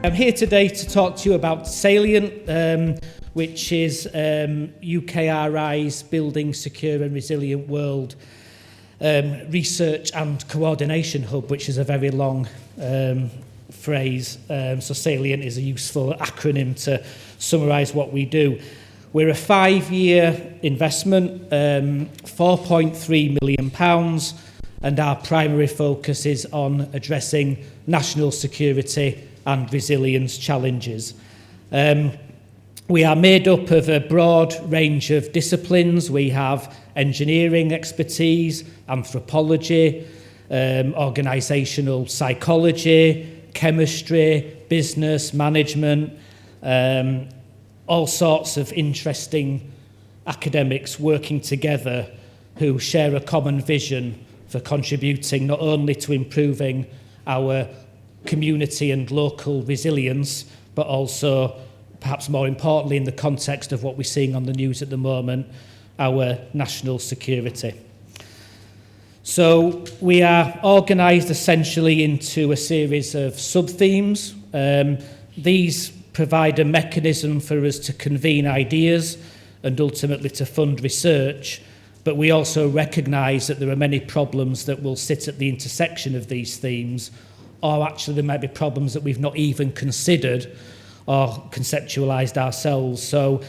I'm here today to talk to you about SALIENT, which is UKRI's Building Secure and Resilient World Research and Coordination Hub, which is a very long phrase. So SALIENT is a useful acronym to summarise what we do. We're a 5-year investment, £4.3 million, and our primary focus is on addressing national security and resilience challenges. We are made up of a broad range of disciplines. We have engineering expertise, anthropology, organisational psychology, chemistry, business, management, all sorts of interesting academics working together who share a common vision for contributing not only to improving our community and local resilience, but also, perhaps more importantly in the context of what we're seeing on the news at the moment, our national security. So we are organised essentially into a series of sub-themes. These provide a mechanism for us to convene ideas and ultimately to fund research, but we also recognise that there are many problems that will sit at the intersection of these themes, or actually there might be problems that we've not even considered or conceptualised ourselves. So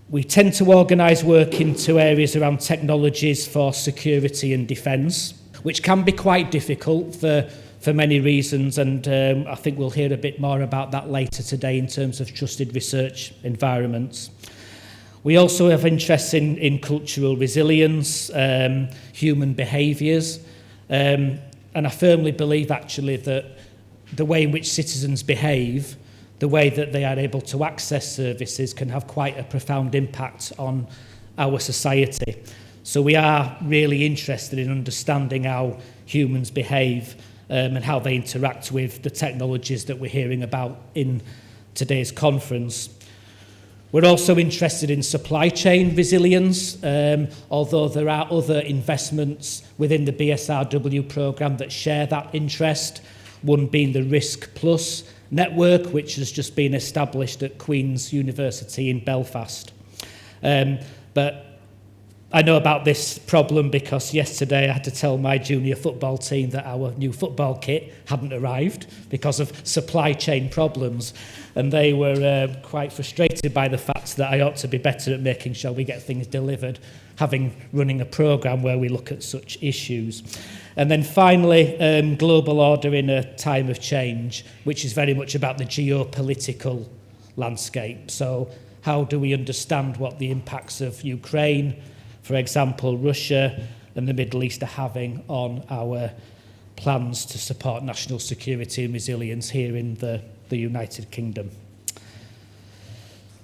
we tend to organise work into areas around technologies for security and defence, which can be quite difficult for many reasons, and I think we'll hear a bit more about that later today in terms of trusted research environments. We also have interests in cultural resilience, human behaviours, and I firmly believe actually that the way in which citizens behave, the way that they are able to access services can have quite a profound impact on our society. So we are really interested in understanding how humans behave and how they interact with the technologies that we're hearing about in today's conference. We're also interested in supply chain resilience, although there are other investments within the BSRW programme that share that interest, one being the Risk Plus network, which has just been established at Queen's University in Belfast. But I know about this problem because yesterday I had to tell my junior football team that our new football kit hadn't arrived because of supply chain problems, and they were quite frustrated by the fact that I ought to be better at making sure we get things delivered, running a programme where we look at such issues. And then finally, global order in a time of change, which is very much about the geopolitical landscape. So how do we understand what the impacts of Ukraine, for example, Russia and the Middle East are having on our plans to support national security and resilience here in the United Kingdom.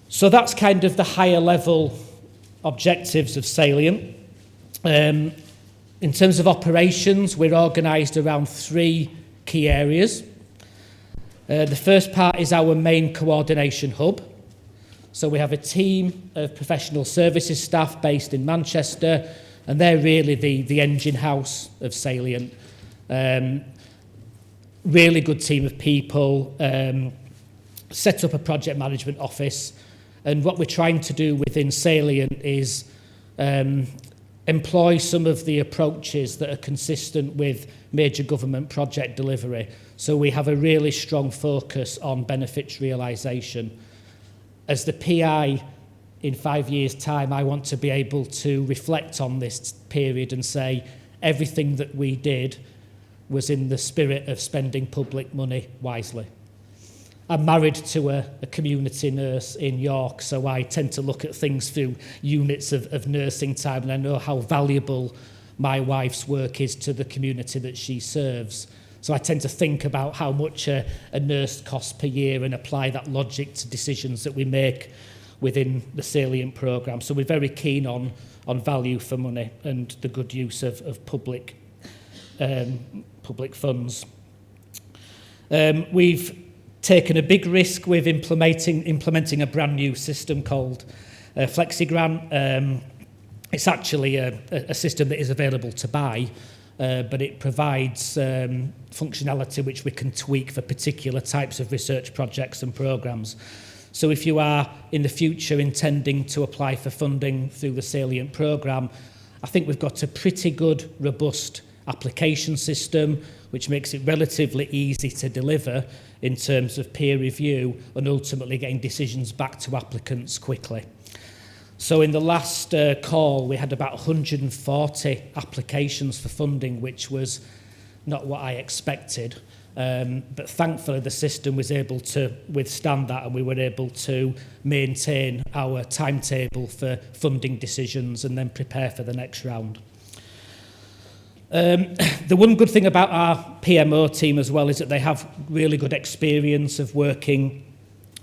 So that's kind of the higher level objectives of SALIENT. In terms of operations, we're organised around 3 key areas. The first part is our main coordination hub. So we have a team of professional services staff based in Manchester, and they're really the engine house of SALIENT. Really good team of people, set up a project management office, and what we're trying to do within SALIENT is employ some of the approaches that are consistent with major government project delivery. So we have a really strong focus on benefits realisation. As the PI in 5 years' time, I want to be able to reflect on this period and say everything that we did was in the spirit of spending public money wisely. I'm married to a community nurse in York, so I tend to look at things through units of nursing time, and I know how valuable my wife's work is to the community that she serves. So I tend to think about how much a nurse costs per year and apply that logic to decisions that we make within the SALIENT programme. So we're very keen on value for money and the good use of public funds. We've taken a big risk with implementing a brand new system called FlexiGrant. It's actually a system that is available to buy, but it provides functionality which we can tweak for particular types of research projects and programs. So if you are in the future intending to apply for funding through the SALIENT programme, I think we've got a pretty good, robust application system which makes it relatively easy to deliver in terms of peer review and ultimately getting decisions back to applicants quickly. So in the last call, we had about 140 applications for funding, which was not what I expected. But thankfully, the system was able to withstand that, and we were able to maintain our timetable for funding decisions and then prepare for the next round. The one good thing about our PMO team as well is that they have really good experience of working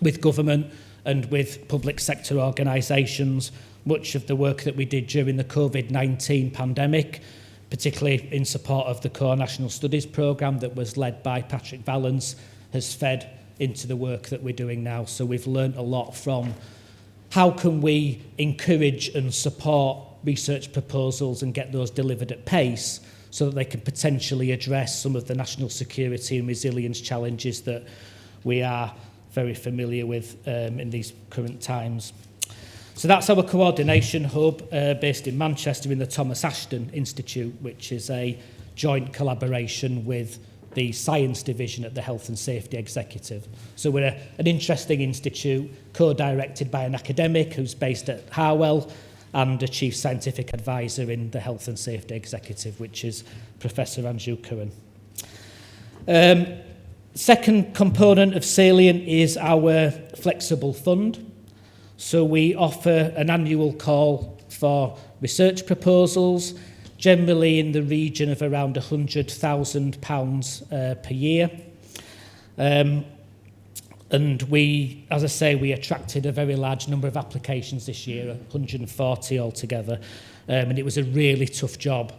with government and with public sector organisations. Much of the work that we did during the COVID-19 pandemic, particularly in support of the Core National Studies programme that was led by Patrick Vallance, has fed into the work that we're doing now. So we've learnt a lot from how can we encourage and support research proposals and get those delivered at pace so that they can potentially address some of the national security and resilience challenges that we are very familiar with in these current times. So that's our coordination hub based in Manchester in the Thomas Ashton Institute, which is a joint collaboration with the Science Division at the Health and Safety Executive. So we're an interesting institute co-directed by an academic who's based at Harwell and a Chief Scientific Advisor in the Health and Safety Executive, which is Professor Anju Curran. Second component of Salient is our flexible fund. So we offer an annual call for research proposals, generally in the region of around £100,000 per year. And we, as I say, we attracted a very large number of applications this year, 140 altogether. And it was a really tough job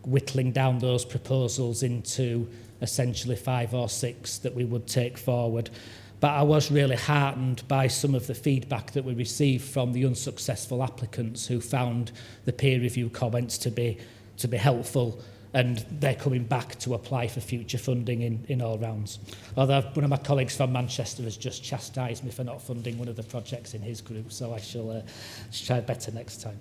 whittling down those proposals into essentially 5 or 6 that we would take forward. But I was really heartened by some of the feedback that we received from the unsuccessful applicants who found the peer review comments to be helpful, and they're coming back to apply for future funding in all rounds. Although one of my colleagues from Manchester has just chastised me for not funding one of the projects in his group, so I shall try better next time.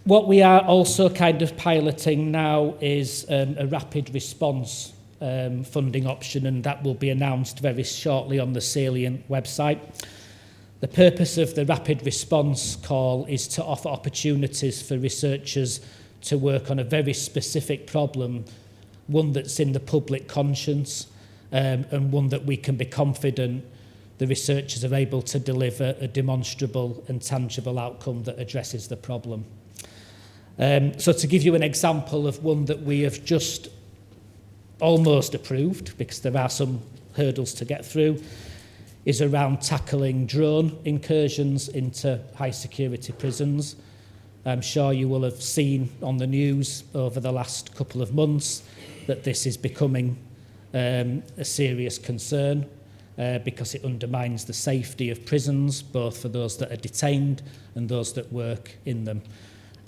What we are also kind of piloting now is a rapid response funding option, and that will be announced very shortly on the Salient website. The purpose of the rapid response call is to offer opportunities for researchers to work on a very specific problem, one that's in the public conscience, and one that we can be confident the researchers are able to deliver a demonstrable and tangible outcome that addresses the problem. So to give you an example of one that we have just almost approved, because there are some hurdles to get through, is around tackling drone incursions into high security prisons. I'm sure you will have seen on the news over the last couple of months that this is becoming a serious concern because it undermines the safety of prisons, both for those that are detained and those that work in them.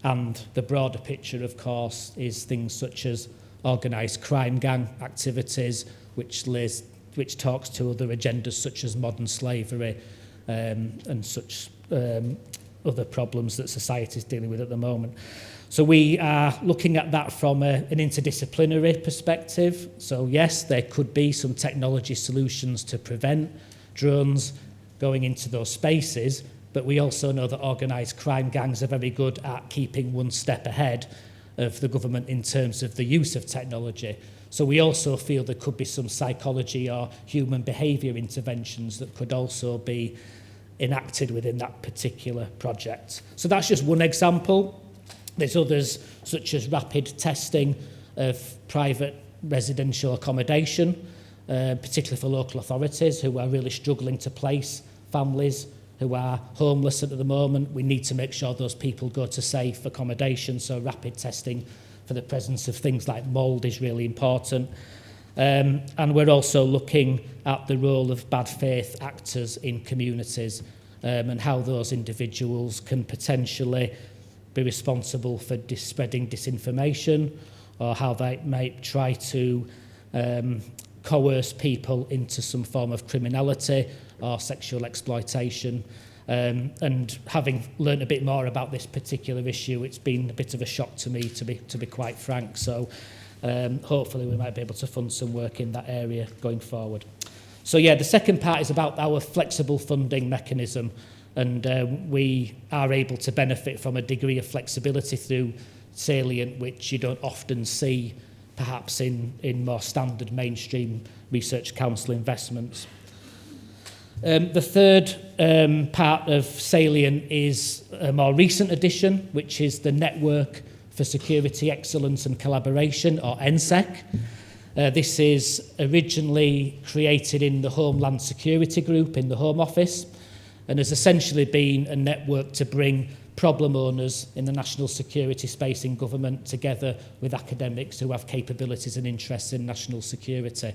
And the broader picture, of course, is things such as organised crime gang activities, which talks to other agendas such as modern slavery and such other problems that society is dealing with at the moment. So we are looking at that from an interdisciplinary perspective. So yes, there could be some technology solutions to prevent drones going into those spaces, but we also know that organised crime gangs are very good at keeping one step ahead of the government in terms of the use of technology. So we also feel there could be some psychology or human behaviour interventions that could also be enacted within that particular project. So that's just one example. There's others such as rapid testing of private residential accommodation, particularly for local authorities who are really struggling to place families who are homeless at the moment. We need to make sure those people go to safe accommodation, so rapid testing for the presence of things like mould is really important. And we're also looking at the role of bad faith actors in communities and how those individuals can potentially be responsible for spreading disinformation, or how they might try to coerce people into some form of criminality or sexual exploitation. And having learned a bit more about this particular issue, it's been a bit of a shock to me, to be quite frank. So hopefully we might be able to fund some work in that area going forward. So yeah, the second part is about our flexible funding mechanism, and we are able to benefit from a degree of flexibility through Salient, which you don't often see perhaps in more standard mainstream research council investments. The third part of Salient is a more recent addition, which is the Network for Security Excellence and Collaboration, or NSEC. This is originally created in the Homeland Security Group in the Home Office, and has essentially been a network to bring problem owners in the national security space in government together with academics who have capabilities and interests in national security.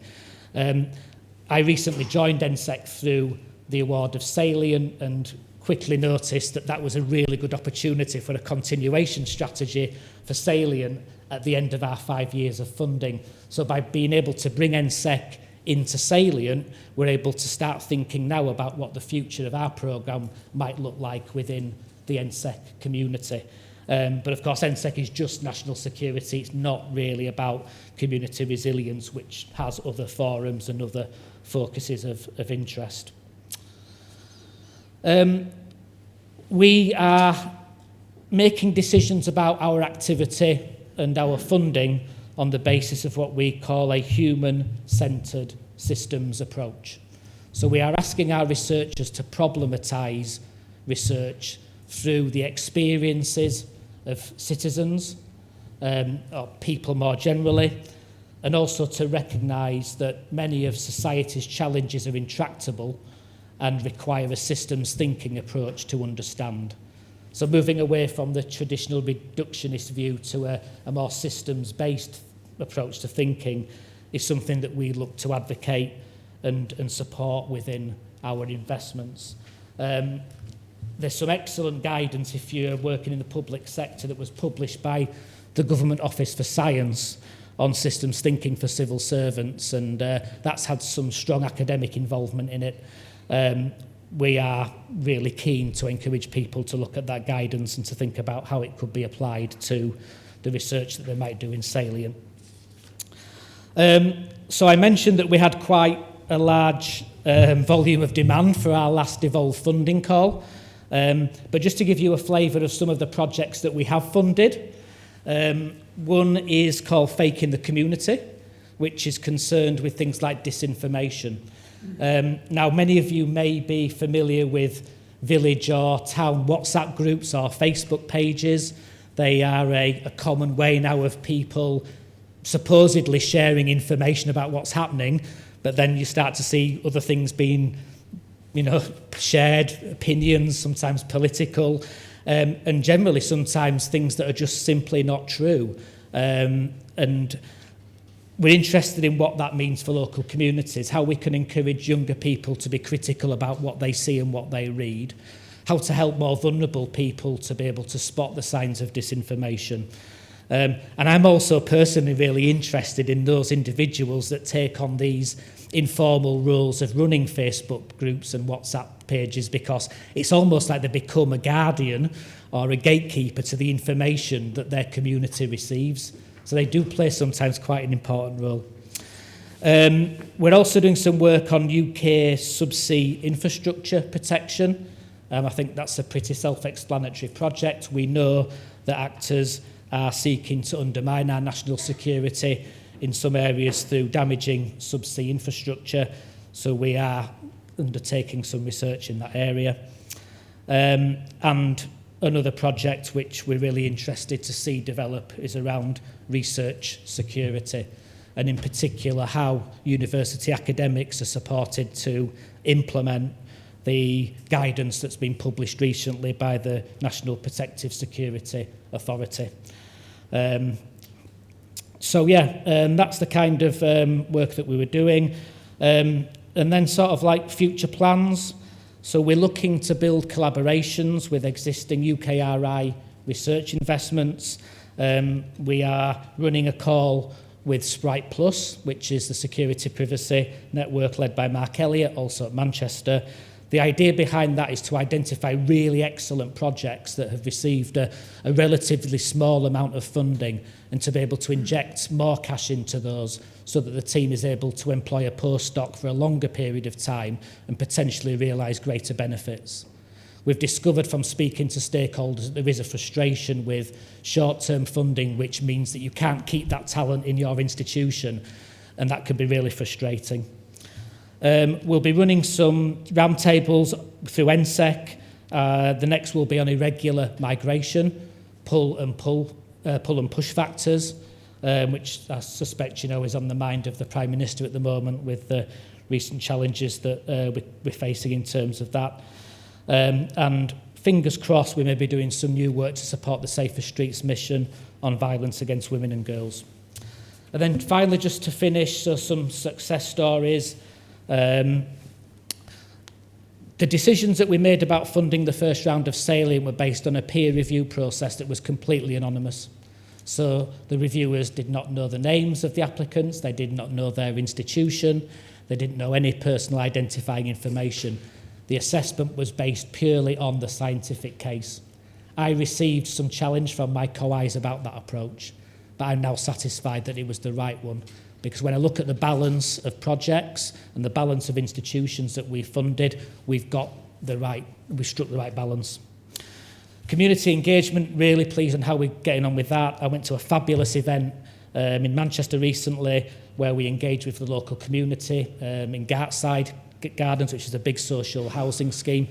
I recently joined NSEC through the award of Salient and quickly noticed that that was a really good opportunity for a continuation strategy for Salient at the end of our 5 years of funding. So by being able to bring NSEC into Salient, we're able to start thinking now about what the future of our programme might look like within the NSEC community. But of course, NSEC is just national security. It's not really about community resilience, which has other forums and other focuses of interest. We are making decisions about our activity and our funding on the basis of what we call a human-centred systems approach. So we are asking our researchers to problematise research through the experiences of citizens, or people more generally, and also to recognise that many of society's challenges are intractable and require a systems thinking approach to understand. So moving away from the traditional reductionist view to a more systems-based approach to thinking is something that we look to advocate and support within our investments. There's some excellent guidance if you're working in the public sector that was published by the Government Office for Science on systems thinking for civil servants, and that's had some strong academic involvement in it. We are really keen to encourage people to look at that guidance and to think about how it could be applied to the research that they might do in Salient. So I mentioned that we had quite a large volume of demand for our last Evolve funding call. But just to give you a flavour of some of the projects that we have funded, one is called Faking the Community, which is concerned with things like disinformation. Now, many of you may be familiar with village or town WhatsApp groups or Facebook pages. They are a common way now of people supposedly sharing information about what's happening, but then you start to see other things being shared, opinions, sometimes political, and generally sometimes things that are just simply not true. And we're interested in what that means for local communities, how we can encourage younger people to be critical about what they see and what they read, how to help more vulnerable people to be able to spot the signs of disinformation. And I'm also personally really interested in those individuals that take on these informal roles of running Facebook groups and WhatsApp pages, because it's almost like they become a guardian or a gatekeeper to the information that their community receives. So they do play sometimes quite an important role. We're also doing some work on UK subsea infrastructure protection. I think that's a pretty self-explanatory project. We know that actors are seeking to undermine our national security in some areas through damaging subsea infrastructure. So we are undertaking some research in that area. And another project which we're really interested to see develop is around research security, and in particular how university academics are supported to implement the guidance that's been published recently by the National Protective Security Authority. That's the kind of work that we were doing. And then sort of like future plans. So we're looking to build collaborations with existing UKRI research investments. We are running a call with Sprite Plus, which is the security privacy network led by Mark Elliott, also at Manchester. The idea behind that is to identify really excellent projects that have received a relatively small amount of funding and to be able to inject more cash into those so that the team is able to employ a postdoc for a longer period of time and potentially realise greater benefits. We've discovered from speaking to stakeholders that there is a frustration with short-term funding, which means that you can't keep that talent in your institution, and that can be really frustrating. We'll be running some roundtables through NSEC. The next will be on irregular migration, pull and push factors, which I suspect is on the mind of the Prime Minister at the moment with the recent challenges that we're facing in terms of that. And fingers crossed, we may be doing some new work to support the Safer Streets mission on violence against women and girls. And then finally, just to finish, so some success stories. The decisions that we made about funding the first round of SALIENT were based on a peer review process that was completely anonymous. So the reviewers did not know the names of the applicants, they did not know their institution, they didn't know any personal identifying information. The assessment was based purely on the scientific case. I received some challenge from my co-Is about that approach, but I'm now satisfied that it was the right one. Because when I look at the balance of projects and the balance of institutions that we've funded, we've struck the right balance. Community engagement, really pleased on how we're getting on with that. I went to a fabulous event in Manchester recently where we engaged with the local community in Gartside Gardens, which is a big social housing scheme.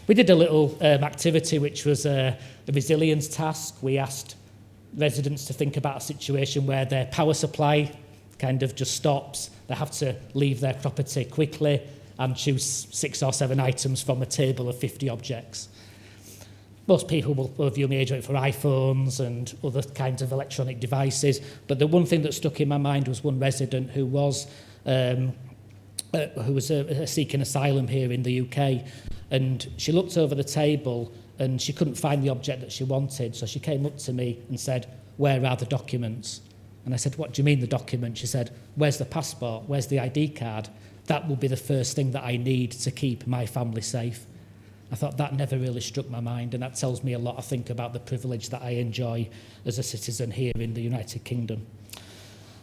We did a little activity which was a resilience task. We asked residents to think about a situation where their power supply kind of just stops. They have to leave their property quickly and choose 6 or 7 items from a table of 50 objects. Most people will view me for iPhones and other kinds of electronic devices, but the one thing that stuck in my mind was one resident who was seeking asylum here in the UK, and she looked over the table and she couldn't find the object that she wanted, so she came up to me and said, "Where are the documents?" And I said, "What do you mean the document?" She said, "Where's the passport? Where's the ID card? That will be the first thing that I need to keep my family safe." I thought that never really struck my mind, and that tells me a lot, I think, about the privilege that I enjoy as a citizen here in the United Kingdom.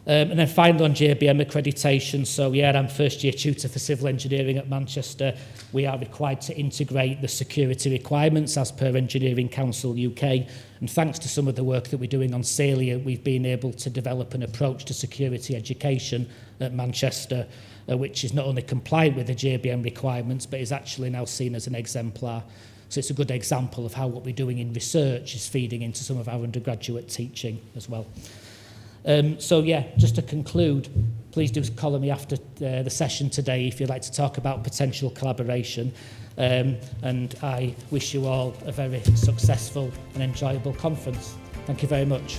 And then finally on JBM accreditation, so yeah, I'm first year tutor for civil engineering at Manchester. We are required to integrate the security requirements as per Engineering Council UK, and thanks to some of the work that we're doing on SALIENT, we've been able to develop an approach to security education at Manchester, which is not only compliant with the JBM requirements, but is actually now seen as an exemplar. So it's a good example of how what we're doing in research is feeding into some of our undergraduate teaching as well. So yeah, just to conclude, please do call me after the session today if you'd like to talk about potential collaboration. And I wish you all a very successful and enjoyable conference. Thank you very much.